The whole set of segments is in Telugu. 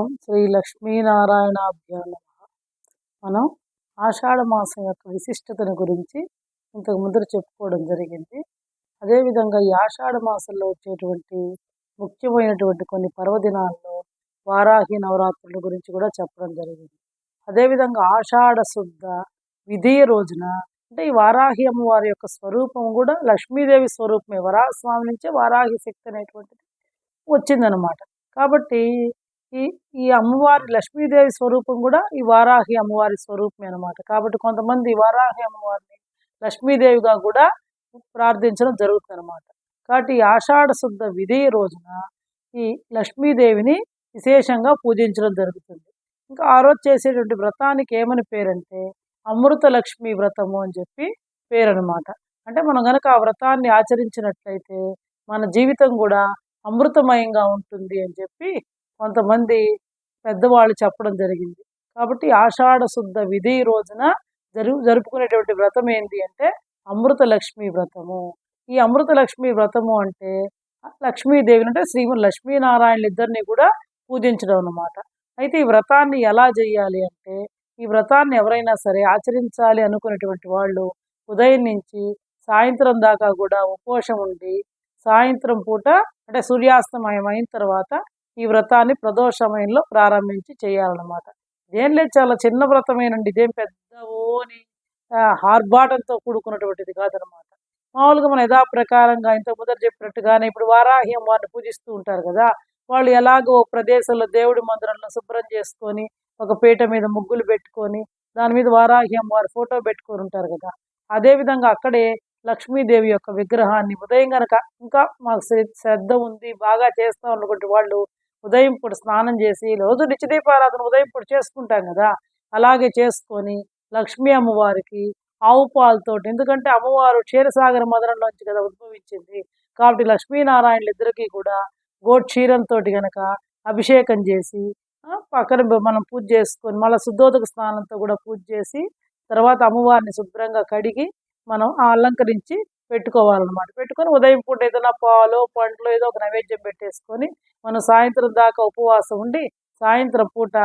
ఓం శ్రీ లక్ష్మీనారాయణాభ్యాం నమః. మనం ఆషాఢ మాసం యొక్క విశిష్టతను గురించి ఇంతకు ముందర చెప్పుకోవడం జరిగింది. అదేవిధంగా ఈ ఆషాఢ మాసంలో వచ్చేటువంటి ముఖ్యమైనటువంటి కొన్ని పర్వదినాల్లో వారాహి నవరాత్రుల గురించి కూడా చెప్పడం జరిగింది. అదేవిధంగా ఆషాఢ శుద్ధ విధియ రోజున అంటే ఈ వారాహి అమ్మవారి యొక్క స్వరూపం కూడా లక్ష్మీదేవి స్వరూపమే. వరాహస్వామి నుంచే వారాహి శక్తి అనేటువంటిది వచ్చిందనమాట. కాబట్టి ఈ ఈ అమ్మవారి లక్ష్మీదేవి స్వరూపం కూడా ఈ వారాహి అమ్మవారి స్వరూపమే అనమాట. కాబట్టి కొంతమంది వారాహి అమ్మవారిని లక్ష్మీదేవిగా కూడా ప్రార్థించడం జరుగుతుందన్నమాట. కాబట్టి ఈ ఆషాఢ శుద్ధ విధి రోజున ఈ లక్ష్మీదేవిని విశేషంగా పూజించడం జరుగుతుంది. ఇంకా ఆ రోజు చేసేటువంటి వ్రతానికి ఏమని పేరంటే అమృత లక్ష్మి వ్రతము అని చెప్పి పేరు అనమాట. అంటే మనం గనక ఆ వ్రతాన్ని ఆచరించినట్లయితే మన జీవితం కూడా అమృతమయంగా ఉంటుంది అని చెప్పి కొంతమంది పెద్దవాళ్ళు చెప్పడం జరిగింది. కాబట్టి ఆషాఢ శుద్ధ విధి రోజున జరుపుకునేటువంటి వ్రతం ఏంటి అంటే అమృత లక్ష్మి వ్రతము. ఈ అమృత లక్ష్మి వ్రతము అంటే లక్ష్మీదేవిని అంటే శ్రీమన్ లక్ష్మీనారాయణులు ఇద్దరిని కూడా పూజించడం అన్నమాట. అయితే ఈ వ్రతాన్ని ఎలా చేయాలి అంటే ఈ వ్రతాన్ని ఎవరైనా సరే ఆచరించాలి అనుకునేటువంటి వాళ్ళు ఉదయం నుంచి సాయంత్రం దాకా కూడా ఉపవాసం ఉండి సాయంత్రం పూట అంటే సూర్యాస్తమయం అయిన తర్వాత ఈ వ్రతాన్ని ప్రదోష సమయంలో ప్రారంభించి చేయాలన్నమాట. ఇదేం లేదు, చాలా చిన్న వ్రతమేనండి. ఇదేం పెద్ద ఓని ఆర్భాటంతో కూడుకున్నటువంటిది కాదనమాట. మామూలుగా మన యథాప్రకారంగా ఇంత ముందర చెప్పినట్టుగానే ఇప్పుడు వారాహి అమ్మవారిని పూజిస్తూ ఉంటారు కదా, వాళ్ళు ఎలాగో ప్రదేశంలో దేవుడి మందిరంలో శుభ్రం చేసుకొని ఒక పీట మీద ముగ్గులు పెట్టుకొని దాని మీద వారాహి అమ్మవారి ఫోటో పెట్టుకొని ఉంటారు కదా, అదేవిధంగా అక్కడే లక్ష్మీదేవి యొక్క విగ్రహాన్ని ఉదయం కనుక ఇంకా మాకు శ్రద్ధ ఉంది బాగా చేస్తాం అనుకుంటే వాళ్ళు ఉదయం పూట స్నానం చేసి రోజు నిత్యదీపారాధన ఉదయం పూట చేసుకుంటాం కదా, అలాగే చేసుకొని లక్ష్మీ అమ్మవారికి ఆవు పాలతో, ఎందుకంటే అమ్మవారు క్షీరసాగర మదనంలోంచి కదా ఉద్భవించింది కాబట్టి లక్ష్మీనారాయణులు ఇద్దరికీ కూడా క్షీరంతో గనక అభిషేకం చేసి పక్కన మనం పూజ చేసుకొని మళ్ళీ శుద్ధోదక స్నానంతో కూడా పూజ చేసి తర్వాత అమ్మవారిని శుభ్రంగా కడిగి మనం అలంకరించి పెట్టుకోవాలన్నమాట. పెట్టుకొని ఉదయం పూట ఏదైనా పాలు పండ్లు ఏదో ఒక నైవేద్యం పెట్టేసుకొని మనం సాయంత్రం దాకా ఉపవాసం ఉండి సాయంత్రం పూట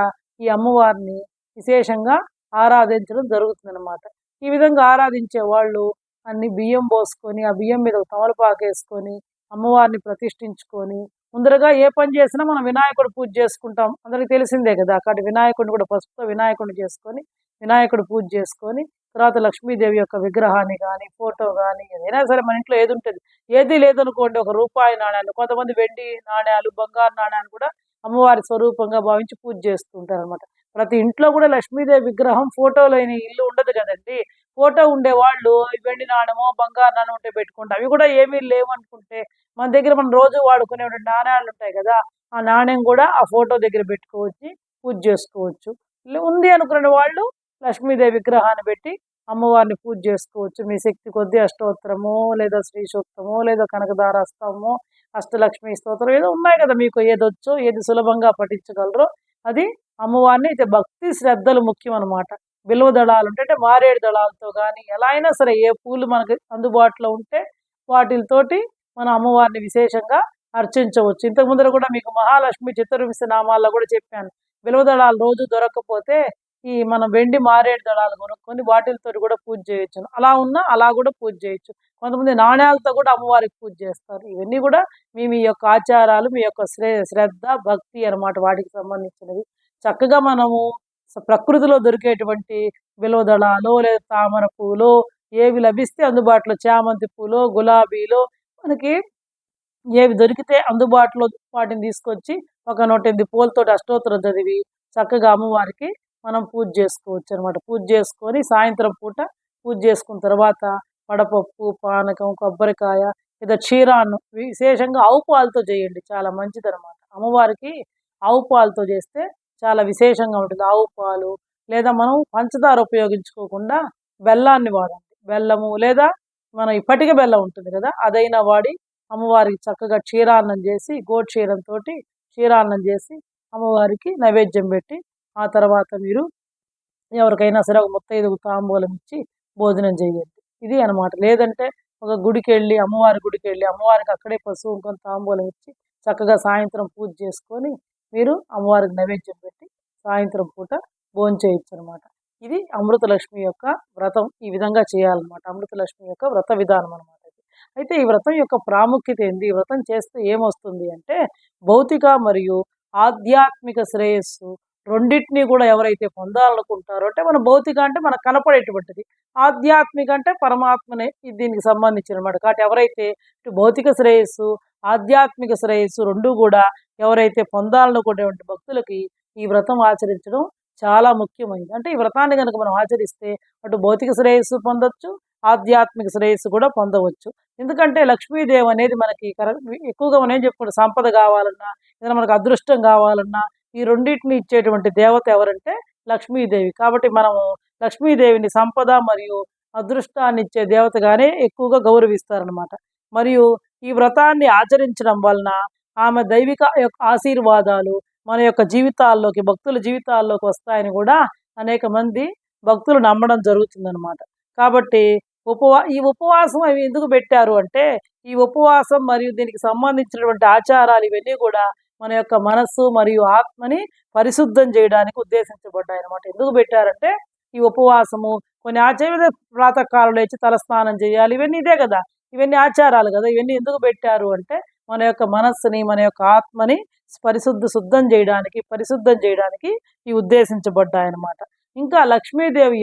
ఈ అమ్మవారిని విశేషంగా ఆరాధించడం జరుగుతుందన్నమాట. ఈ విధంగా ఆరాధించే వాళ్ళు అన్ని బియ్యం పోసుకొని ఆ బియ్యం మీద ఒక తమలపాకు వేసుకొని అమ్మవారిని ప్రతిష్ఠించుకొని ముందరగా ఏ పని చేసినా మనం వినాయకుడు పూజ చేసుకుంటాం, అందరికీ తెలిసిందే కదా. కాబట్టి వినాయకుడిని కూడా పసుపుతో వినాయకుడిని చేసుకొని వినాయకుడు పూజ చేసుకొని తర్వాత లక్ష్మీదేవి యొక్క విగ్రహాన్ని కానీ ఫోటో కానీ ఏదైనా సరే మన ఇంట్లో ఏది ఉంటుంది, ఏది లేదనుకోండి ఒక రూపాయి నాణ్యాలు, కొంతమంది వెండి నాణ్యాలు బంగారు నాణ్యాలు కూడా అమ్మవారి స్వరూపంగా భావించి పూజ చేస్తుంటారు అనమాట. ప్రతి ఇంట్లో కూడా లక్ష్మీదేవి విగ్రహం ఫోటో లేని ఇల్లు ఉండదు కదండి. ఫోటో ఉండేవాళ్ళు వెండి నాణ్యమో బంగారు నాణ్యం ఉంటే పెట్టుకుంటారు. అవి కూడా ఏమీ లేవు అనుకుంటే మన దగ్గర మనం రోజు వాడుకునే నాణ్యాలు ఉంటాయి కదా, ఆ నాణ్యం కూడా ఆ ఫోటో దగ్గర పెట్టుకోవచ్చు, పూజ చేసుకోవచ్చు. ఉంది అనుకునే వాళ్ళు లక్ష్మీదేవి విగ్రహాన్ని పెట్టి అమ్మవారిని పూజ చేసుకోవచ్చు. మీ శక్తి కొద్దీ అష్టోత్తరమో లేదా శ్రీ సూక్తమో లేదా కనకదారాస్తమో అష్టలక్ష్మి స్తోత్రం ఏదో ఉన్నాయి కదా, మీకు ఏదొచ్చో ఏది సులభంగా పఠించగలరో అది అమ్మవారిని అయితే భక్తి శ్రద్ధలు ముఖ్యం అనమాట. బిల్వ దళాలు అంటే మారేడు దళాలతో కానీ ఎలా అయినా సరే ఏ పూలు మనకి అందుబాటులో ఉంటే వాటితోటి మనం అమ్మవారిని విశేషంగా అర్చించవచ్చు. ఇంతకు ముందర కూడా మీకు మహాలక్ష్మి చతుర్విశ నామాల్లో కూడా చెప్పాను. బిల్వ దళాలు రోజు దొరకకపోతే ఈ మనం వెండి మారేడు దళాలు కొనుక్కొని వాటితో కూడా పూజ చేయొచ్చు. అలా ఉన్నా అలా కూడా పూజ చేయొచ్చు. కొంతమంది నాణ్యాలతో కూడా అమ్మవారికి పూజ చేస్తారు. ఇవన్నీ కూడా మీ యొక్క ఆచారాలు, మీ యొక్క శ్రద్ధ భక్తి అనమాట, వాటికి సంబంధించినవి. చక్కగా మనము ప్రకృతిలో దొరికేటువంటి బిల్వ దళాలు లేదా తామర పూలు ఏవి లభిస్తే అందుబాటులో చామంతి పూలు గులాబీలు మనకి ఏవి దొరికితే అందుబాటులో వాటిని తీసుకొచ్చి ఒక 108 పూలతో అష్టోత్తరం చదివి చక్కగా అమ్మవారికి మనం పూజ చేసుకోవచ్చు అనమాట. పూజ చేసుకొని సాయంత్రం పూట పూజ చేసుకున్న తర్వాత వడపప్పు పానకం కొబ్బరికాయ లేదా క్షీరాన్నం విశేషంగా ఆవు పాలతో చేయండి, చాలా మంచిది అనమాట. అమ్మవారికి ఆవు పాలతో చేస్తే చాలా విశేషంగా ఉంటుంది. ఆవు పాలు లేదా మనం పంచదార ఉపయోగించుకోకుండా బెల్లాన్ని వాడండి. బెల్లము లేదా మనం ఇప్పటికే బెల్లం ఉంటుంది కదా, అదైనా వాడి అమ్మవారికి చక్కగా క్షీరాన్నం చేసి క్షీరంతో క్షీరాన్నం చేసి అమ్మవారికి నైవేద్యం పెట్టి ఆ తర్వాత మీరు ఎవరికైనా సరే ఒక ముత్తైదుకు తాంబూలం ఇచ్చి భోజనం చేయండి. ఇది అనమాట. లేదంటే ఒక గుడికి వెళ్ళి అమ్మవారికి అక్కడే పసుపు తాంబూలం ఇచ్చి చక్కగా సాయంత్రం పూజ చేసుకొని మీరు అమ్మవారికి నైవేద్యం పెట్టి సాయంత్రం పూట భోంచేయొచ్చు అనమాట. ఇది అమృతలక్ష్మి యొక్క వ్రతం. ఈ విధంగా చేయాలన్నమాట. అమృతలక్ష్మి యొక్క వ్రత విధానం అనమాట ఇది. అయితే ఈ వ్రతం యొక్క ప్రాముఖ్యత ఏంది? ఈ వ్రతం చేస్తే ఏమొస్తుంది అంటే భౌతిక మరియు ఆధ్యాత్మిక శ్రేయస్సు రెండిటిని కూడా ఎవరైతే పొందాలనుకుంటారో, అంటే మన భౌతిక అంటే మనకు కనపడేటువంటిది, ఆధ్యాత్మిక అంటే పరమాత్మనే దీనికి సంబంధించిన అనమాట. కాబట్టి ఎవరైతే ఇటు భౌతిక శ్రేయస్సు, ఆధ్యాత్మిక శ్రేయస్సు రెండు కూడా ఎవరైతే పొందాలనుకునేటువంటి భక్తులకి ఈ వ్రతం ఆచరించడం చాలా ముఖ్యమైనది. అంటే ఈ వ్రతాన్ని కనుక మనం ఆచరిస్తే అటు భౌతిక శ్రేయస్సు పొందొచ్చు, ఆధ్యాత్మిక శ్రేయస్సు కూడా పొందవచ్చు. ఎందుకంటే లక్ష్మీదేవి అనేది మనకి ఎక్కువగా మనం ఏం చెప్పుకుంటాం, సంపద కావాలన్నా, ఏదైనా మనకు అదృష్టం కావాలన్నా ఈ రెండింటిని ఇచ్చేటువంటి దేవత ఎవరంటే లక్ష్మీదేవి. కాబట్టి మనము లక్ష్మీదేవిని సంపద మరియు అదృష్టాన్ని ఇచ్చే దేవతగానే ఎక్కువగా గౌరవిస్తారనమాట. మరియు ఈ వ్రతాన్ని ఆచరించడం వలన ఆమె దైవిక యొక్క ఆశీర్వాదాలు మన యొక్క జీవితాల్లోకి, భక్తుల జీవితాల్లోకి వస్తాయని కూడా అనేక మంది భక్తులు నమ్మడం జరుగుతుందన్నమాట. కాబట్టి ఈ ఉపవాసం అవి ఎందుకు పెట్టారు అంటే, ఈ ఉపవాసం మరియు దీనికి సంబంధించినటువంటి ఆచారాలు ఇవన్నీ కూడా మన యొక్క మనస్సు మరియు ఆత్మని పరిశుద్ధం చేయడానికి ఉద్దేశించబడ్డాయి అనమాట. ఎందుకు పెట్టారంటే ఈ ఉపవాసము కొన్ని ఆచార్య ప్రాతకాలం లేచి తలస్నానం చేయాలి, ఇవన్నీ ఇదే కదా, ఇవన్నీ ఆచారాలు కదా. ఇవన్నీ ఎందుకు పెట్టారు అంటే మన యొక్క మనస్సుని, మన యొక్క ఆత్మని శుద్ధం చేయడానికి ఈ ఉద్దేశించబడ్డాయన్నమాట. ఇంకా లక్ష్మీదేవి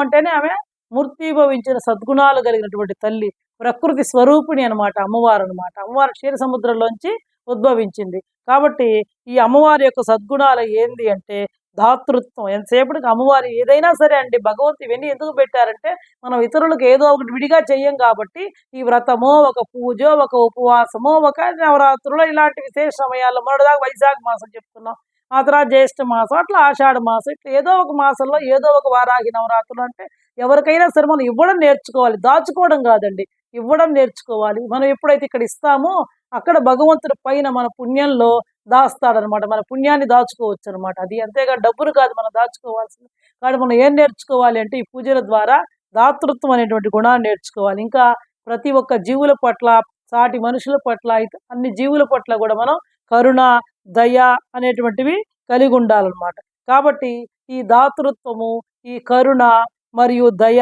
అంటేనే ఆమె మూర్తిభవించిన సద్గుణాలు కలిగినటువంటి తల్లి, ప్రకృతి స్వరూపిణి అనమాట అమ్మవారు అనమాట. అమ్మవారు క్షీర సముద్రంలోంచి ఉద్భవించింది. కాబట్టి ఈ అమ్మవారి యొక్క సద్గుణాలు ఏంది అంటే దాతృత్వం. ఎంతసేపటికి అమ్మవారి ఏదైనా సరే అండి, భగవంతు ఇవన్నీ ఎందుకు పెట్టారంటే మనం ఇతరులకు ఏదో ఒకటి విడిగా చెయ్యం కాబట్టి ఈ వ్రతమో, ఒక పూజో, ఒక ఉపవాసమో, ఒక నవరాత్రులు ఇలాంటి విశేష సమయాల్లో మొదటిదాకా వైశాఖ మాసం చెప్పుకున్నాం, ఆ తర్వాత జ్యేష్ఠ మాసం, అట్లా ఆషాఢ మాసం, ఇట్లా ఏదో ఒక మాసంలో ఏదో ఒక వారాహి నవరాత్రులు అంటే ఎవరికైనా సరే మనం ఇవ్వడం నేర్చుకోవాలి, దాచుకోవడం కాదండి, ఇవ్వడం నేర్చుకోవాలి. మనం ఎప్పుడైతే ఇక్కడ ఇస్తామో అక్కడ భగవంతుడి పైన మన పుణ్యంలో దాస్తాడనమాట, మన పుణ్యాన్ని దాచుకోవచ్చు అనమాట. అది అంతేగా డబ్బులు కాదు మనం దాచుకోవాల్సింది. కాబట్టి మనం ఏం నేర్చుకోవాలి అంటే ఈ పూజల ద్వారా దాతృత్వం అనేటువంటి గుణాన్ని నేర్చుకోవాలి. ఇంకా ప్రతి ఒక్క జీవుల పట్ల, సాటి మనుషుల పట్ల, అన్ని జీవుల పట్ల కూడా మనం కరుణ, దయ అనేటువంటివి కలిగి ఉండాలన్నమాట. కాబట్టి ఈ దాతృత్వము, ఈ కరుణ మరియు దయ,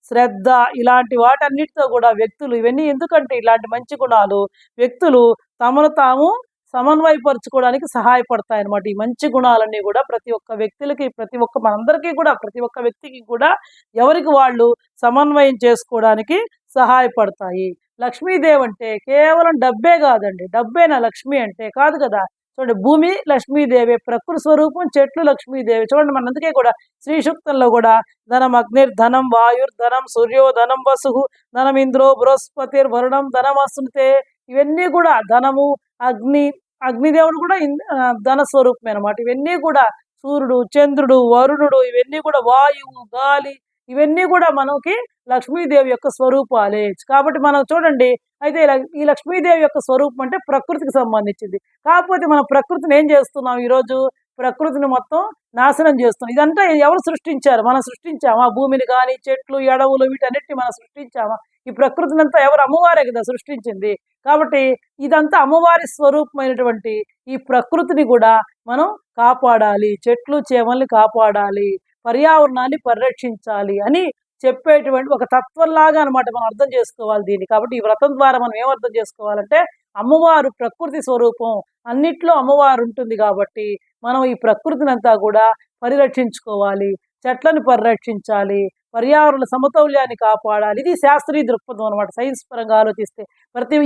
శ్రద్ధ ఇలాంటి వాటన్నిటితో కూడా వ్యక్తులు, ఇవన్నీ ఎందుకంటే ఇలాంటి మంచి గుణాలు వ్యక్తులు తమను తాము సమన్వయపరచుకోవడానికి సహాయపడతాయి అన్నమాట. ఈ మంచి గుణాలన్నీ కూడా ప్రతి ఒక్క వ్యక్తులకి, మనందరికీ కూడా, ప్రతి ఒక్క వ్యక్తికి కూడా ఎవరికి వాళ్ళు సమన్వయం చేసుకోవడానికి సహాయపడతాయి. లక్ష్మీదేవి అంటే కేవలం డబ్బే కాదండి, డబ్బేనా లక్ష్మి అంటే కాదు కదా. చూడండి, భూమి లక్ష్మీదేవి, ప్రకృతి స్వరూపం చెట్లు లక్ష్మీదేవి. చూడండి, మన అందుకే కూడా శ్రీ సూక్తంలో కూడా ధనం అగ్నిర్ధనం వాయుర్ధనం సూర్యోధనం వసు ధనం ఇంద్రో బృహస్పతిర్ వరుణం ధనం అస్నుతే, ఇవన్నీ కూడా ధనము, అగ్నిదేవుడు కూడా ధన స్వరూపమే అనమాట. ఇవన్నీ కూడా సూర్యుడు, చంద్రుడు, వరుణుడు, ఇవన్నీ కూడా వాయువు, గాలి, ఇవన్నీ కూడా మనకి లక్ష్మీదేవి యొక్క స్వరూపాలే. కాబట్టి మనం చూడండి, అయితే ఈ లక్ష్మీదేవి యొక్క స్వరూపం అంటే ప్రకృతికి సంబంధించింది. కాకపోతే మనం ప్రకృతిని ఏం చేస్తున్నాం, ఈరోజు ప్రకృతిని మొత్తం నాశనం చేస్తున్నాం. ఇదంతా ఎవరు సృష్టించారు? మనం సృష్టించామా? భూమిని కానీ, చెట్లు, అడవులు, వీటన్నిటిని మనం సృష్టించామా? ఈ ప్రకృతిని అంతా ఎవరు? అమ్మవారే కదా సృష్టించింది. కాబట్టి ఇదంతా అమ్మవారి స్వరూపమైనటువంటి ఈ ప్రకృతిని కూడా మనం కాపాడాలి, చెట్లు చేమల్ని కాపాడాలి, పర్యావరణాన్ని పరిరక్షించాలి అని చెప్పేటువంటి ఒక తత్వంలాగా అనమాట మనం అర్థం చేసుకోవాలి దీన్ని. కాబట్టి ఈ వ్రతం ద్వారా మనం ఏం అర్థం చేసుకోవాలంటే అమ్మవారు ప్రకృతి స్వరూపం, అన్నిట్లో అమ్మవారు ఉంటుంది. కాబట్టి మనం ఈ ప్రకృతిని అంతా కూడా పరిరక్షించుకోవాలి, చెట్లను పరిరక్షించాలి, పర్యావరణ సమతౌల్యాన్ని కాపాడాలి. ఇది శాస్త్రీయ దృక్పథం అనమాట. సైన్స్ పరంగా ఆలోచిస్తే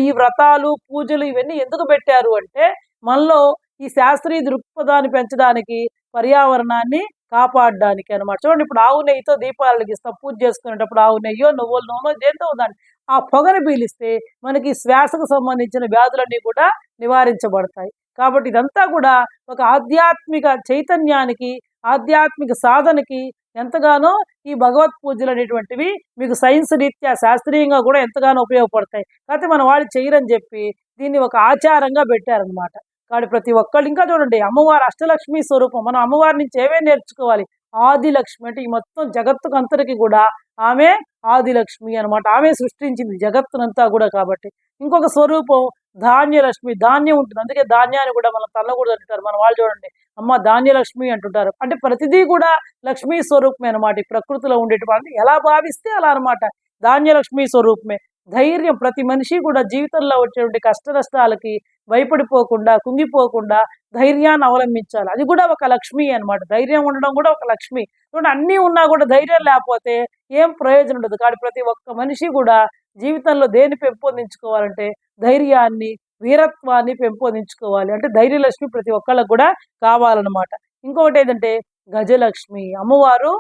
ఈ వ్రతాలు, పూజలు ఇవన్నీ ఎందుకు పెట్టారు అంటే మనలో ఈ శాస్త్రీయ దృక్పథాన్ని పెంచడానికి, పర్యావరణాన్ని కాపాడడానికి అనమాట. చూడండి, ఇప్పుడు ఆవు నెయ్యితో దీపాలు వెలిగిస్తాం, పూజ చేసుకునేటప్పుడు ఆవు నెయ్యో, నువ్వుల నూనె దేంతో ఉందండి, ఆ పొగను పీలిస్తే మనకి శ్వాసకు సంబంధించిన వ్యాధులన్నీ కూడా నివారించబడతాయి. కాబట్టి ఇదంతా కూడా ఒక ఆధ్యాత్మిక చైతన్యానికి, ఆధ్యాత్మిక సాధనకి ఎంతగానో ఈ భగవత్ పూజలు అనేటువంటివి మీకు సైన్స్ రీత్యా, శాస్త్రీయంగా కూడా ఎంతగానో ఉపయోగపడతాయి. కాకపోతే మన వాళ్ళు చేయరని చెప్పి దీన్ని ఒక ఆచారంగా పెట్టారనమాట. కాబట్టి ప్రతి ఒక్కళ్ళు, ఇంకా చూడండి, అమ్మవారు అష్టలక్ష్మి స్వరూపం. మనం అమ్మవారి నుంచి ఏమేమి నేర్చుకోవాలి? ఆదిలక్ష్మి అంటే ఈ మొత్తం జగత్తుకు అంతరికి కూడా ఆమె ఆదిలక్ష్మి అనమాట. ఆమె సృష్టించింది జగత్తునంతా కూడా. కాబట్టి ఇంకొక స్వరూపం ధాన్యలక్ష్మి, ధాన్యం ఉంటుంది. అందుకే ధాన్యాన్ని కూడా మనం తన్నకూడదు అంటారు మన వాళ్ళు. చూడండి, అమ్మ ధాన్యలక్ష్మి అంటుంటారు. అంటే ప్రతిదీ కూడా లక్ష్మీ స్వరూపమే అనమాట. ఈ ప్రకృతిలో ఉండేటువంటి ఎలా భావిస్తే అలా అనమాట. ధాన్యలక్ష్మి స్వరూపమే. ధైర్యం, ప్రతి మనిషి కూడా జీవితంలో వచ్చేటువంటి కష్ట నష్టాలకి భయపడిపోకుండా, కుంగిపోకుండా ధైర్యాన్ని అవలంబించాలి. అది కూడా ఒక లక్ష్మి అనమాట. ధైర్యం ఉండడం కూడా ఒక లక్ష్మి. చూడండి, అన్నీ ఉన్నా కూడా ధైర్యం లేకపోతే ఏం ప్రయోజనం ఉండదు. కాబట్టి ప్రతి ఒక్క మనిషి కూడా జీవితంలో దేన్ని పెంపొందించుకోవాలంటే ధైర్యాన్ని, వీరత్వాన్ని పెంపొందించుకోవాలి. అంటే ధైర్యలక్ష్మి ప్రతి ఒక్కళ్ళకి కూడా కావాలన్నమాట. ఇంకొకటి ఏంటంటే గజలక్ష్మి అమ్మవారు.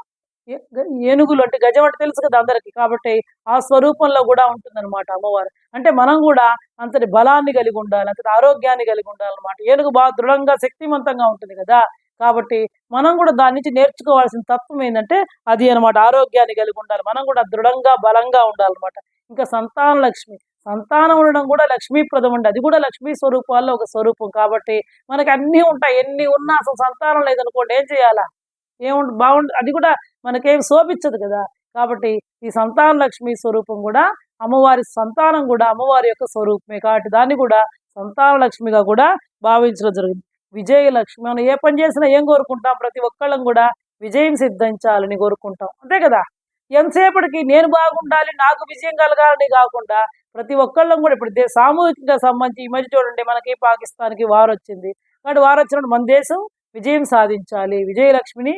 ఏనుగులు అంటే గజం అంటే తెలుసు కదా అందరికి. కాబట్టి ఆ స్వరూపంలో కూడా ఉంటుందన్నమాట అమ్మవారు. అంటే మనం కూడా అంతటి బలాన్ని కలిగి ఉండాలి, అంతటి ఆరోగ్యాన్ని కలిగి ఉండాలన్నమాట. ఏనుగు బాగా దృఢంగా శక్తివంతంగా ఉంటుంది కదా. కాబట్టి మనం కూడా దాని నుంచి నేర్చుకోవాల్సిన తత్వం ఏంటంటే అది అనమాట. ఆరోగ్యాన్ని కలిగి ఉండాలి, మనం కూడా దృఢంగా బలంగా ఉండాలన్నమాట. ఇంకా సంతాన లక్ష్మి, సంతానం ఉండడం కూడా లక్ష్మీప్రదం అండి. అది కూడా లక్ష్మీ స్వరూపాల్లో ఒక స్వరూపం. కాబట్టి మనకి అన్నీ ఉంటాయి, ఎన్ని ఉన్నా అసలు సంతానం లేదనుకోండి ఏం చేయాలా? అది కూడా మనకేం శోభించదు కదా. కాబట్టి ఈ సంతాన లక్ష్మి స్వరూపం కూడా అమ్మవారి సంతానం కూడా అమ్మవారి యొక్క స్వరూపమే. కాబట్టి దాన్ని కూడా సంతాన లక్ష్మిగా కూడా భావించడం జరిగింది. విజయలక్ష్మి, మనం ఏ పని చేసినా ఏం కోరుకుంటాం? ప్రతి ఒక్కళ్ళం కూడా విజయం సిద్ధించాలని కోరుకుంటాం, అంతే కదా. ఎంతసేపటికి నేను బాగుండాలి, నాకు విజయం కలగాలని కాకుండా ప్రతి ఒక్కళ్ళం కూడా ఇప్పుడు సామూహికంగా సంబంధించి ఈ మధ్య చూడండి, మనకి పాకిస్తాన్కి వార్ వచ్చింది. కాబట్టి వార్ వచ్చినప్పుడు మన దేశం విజయం సాధించాలి, విజయలక్ష్మి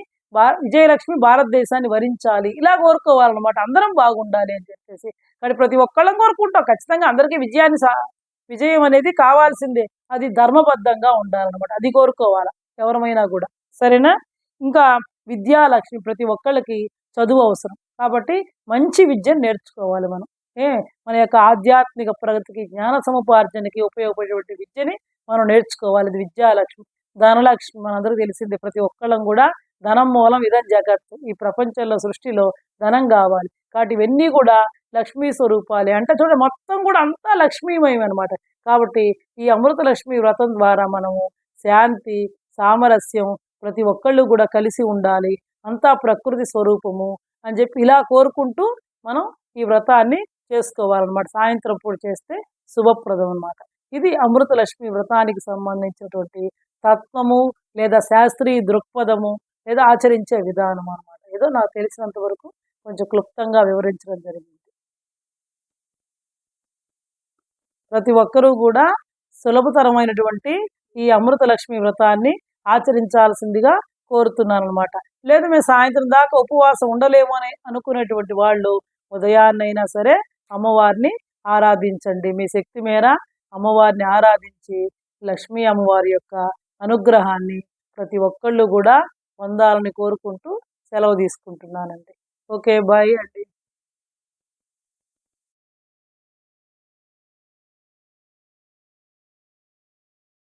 భారతదేశాన్ని వరించాలి, ఇలా కోరుకోవాలన్నమాట. అందరం బాగుండాలి అని చెప్పేసి. కానీ ప్రతి ఒక్కళ్ళం కోరుకుంటాం, ఖచ్చితంగా అందరికీ విజయం అనేది కావాల్సిందే. అది ధర్మబద్ధంగా ఉండాలన్నమాట. అది కోరుకోవాలి ఎవరమైనా కూడా, సరేనా. ఇంకా విద్యాలక్ష్మి, ప్రతి ఒక్కళ్ళకి చదువు అవసరం. కాబట్టి మంచి విద్యను నేర్చుకోవాలి మనం. మన యొక్క ఆధ్యాత్మిక ప్రగతికి, జ్ఞాన సముపార్జనకి ఉపయోగపడేటువంటి విద్యని మనం నేర్చుకోవాలి. ఇది విద్యాలక్ష్మి. ధనలక్ష్మి మనందరికీ తెలిసిందే. ప్రతి ఒక్కళ్ళం కూడా ధనం మూలం ఇదం జగత్తు. ఈ ప్రపంచంలో, సృష్టిలో ధనం కావాలి. కాబట్టి ఇవన్నీ కూడా లక్ష్మీ స్వరూపాలే. అంటే చూడండి, మొత్తం కూడా అంతా లక్ష్మీమయం అనమాట. కాబట్టి ఈ అమృత లక్ష్మి వ్రతం ద్వారా మనము శాంతి, సామరస్యం, ప్రతి ఒక్కళ్ళు కూడా కలిసి ఉండాలి, అంతా ప్రకృతి స్వరూపము అని చెప్పి ఇలా కోరుకుంటూ మనం ఈ వ్రతాన్ని చేసుకోవాలన్నమాట. సాయంత్రం పూట చేస్తే శుభప్రదం అన్నమాట. ఇది అమృత లక్ష్మి వ్రతానికి సంబంధించినటువంటి తత్వము, లేదా శాస్త్రీయ దృక్పథము, లేదా ఆచరించే విధానం అన్నమాట. ఏదో నాకు తెలిసినంత వరకు కొంచెం క్లుప్తంగా వివరించడం జరిగింది. ప్రతి ఒక్కరూ కూడా సులభతరమైనటువంటి ఈ అమృత లక్ష్మి వ్రతాన్ని ఆచరించాల్సిందిగా కోరుతున్నాను అనమాట. లేదు మేము సాయంత్రం దాకా ఉపవాసం ఉండలేము అని అనుకునేటువంటి వాళ్ళు ఉదయాన్నైనా సరే అమ్మవారిని ఆరాధించండి. మీ శక్తి మేర అమ్మవారిని ఆరాధించి లక్ష్మీ అమ్మవారి యొక్క అనుగ్రహాన్ని ప్రతి ఒక్కళ్ళు కూడా పొందాలని కోరుకుంటూ సెలవు తీసుకుంటున్నానండి. ఓకే, బాయ్ అండి.